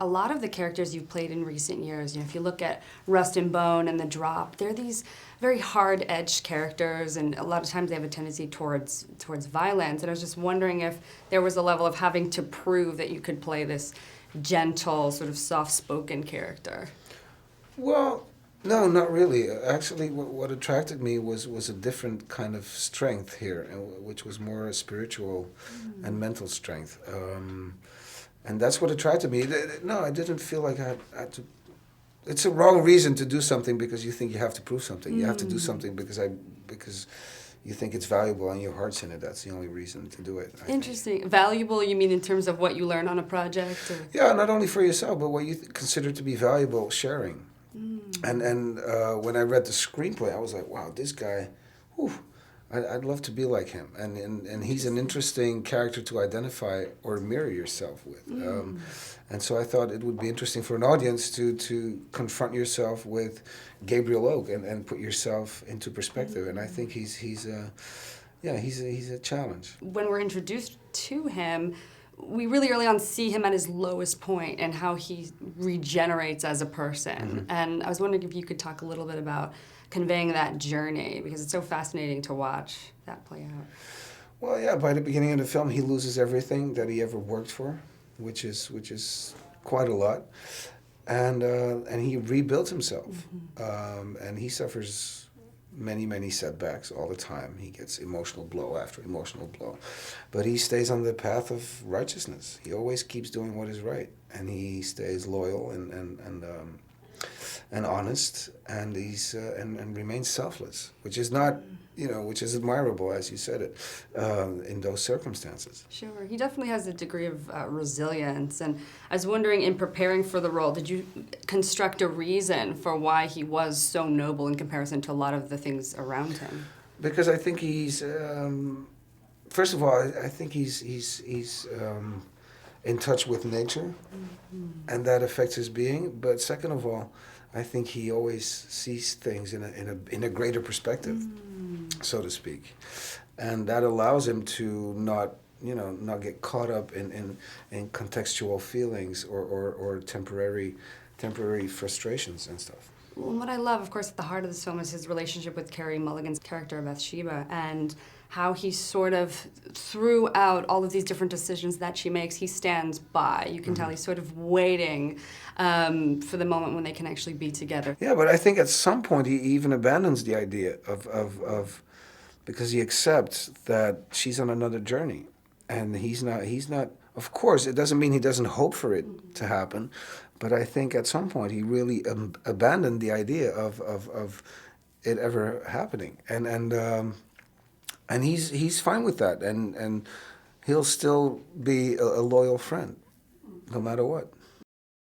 a lot of the characters you've played in recent years, if you look at Rust and Bone and The Drop, they're these very hard-edged characters, and a lot of times they have a tendency towards violence. And I was just wondering if there was a level of having to prove that you could play this gentle, sort of soft-spoken character. Well, no, not really. Actually, what attracted me was a different kind of strength here, which was more a spiritual and mental strength. And that's what attracted me. No, I didn't feel like I had to. It's a wrong reason to do something because you think you have to prove something. You have to do something because you think it's valuable and your heart's in it. That's the only reason to do it. Interesting. Valuable, you mean in terms of what you learn on a project? Or? Yeah, not only for yourself, but what you consider to be valuable, sharing. And when I read the screenplay, I was like, wow, this guy, whew, I'd love to be like him. And he's an interesting character to identify or mirror yourself with. And so I thought it would be interesting for an audience to confront yourself with Gabriel Oak and put yourself into perspective. And I think he's a challenge. When we're introduced to him, we really early on see him at his lowest point and how he regenerates as a person. And I was wondering if you could talk a little bit about conveying that journey, because it's so fascinating to watch that play out. Well, yeah, by the beginning of the film, he loses everything that he ever worked for, which is quite a lot. And he rebuilds himself. And he suffers many setbacks all the time. He gets emotional blow after emotional blow. But he stays on the path of righteousness. He always keeps doing what is right. And he stays loyal and honest, and he's and remains selfless, which is not, which is admirable, as you said it, in those circumstances. Sure, he definitely has a degree of resilience, and I was wondering, in preparing for the role, did you construct a reason for why he was so noble in comparison to a lot of the things around him? Because I think he's, first of all, I think he's in touch with nature, and that affects his being. But second of all, I think he always sees things in a greater perspective, so to speak, and that allows him to not get caught up in contextual feelings or temporary frustrations and stuff. Well, what I love, of course, at the heart of this film is his relationship with Carey Mulligan's character Bathsheba, and how he sort of, throughout all of these different decisions that she makes, he stands by. You can tell he's sort of waiting for the moment when they can actually be together. Yeah, but I think at some point he even abandons the idea of because he accepts that she's on another journey, and he's not. Of course, it doesn't mean he doesn't hope for it to happen, but I think at some point he really abandoned the idea of it ever happening, and he's fine with that, and he'll still be a loyal friend, no matter what.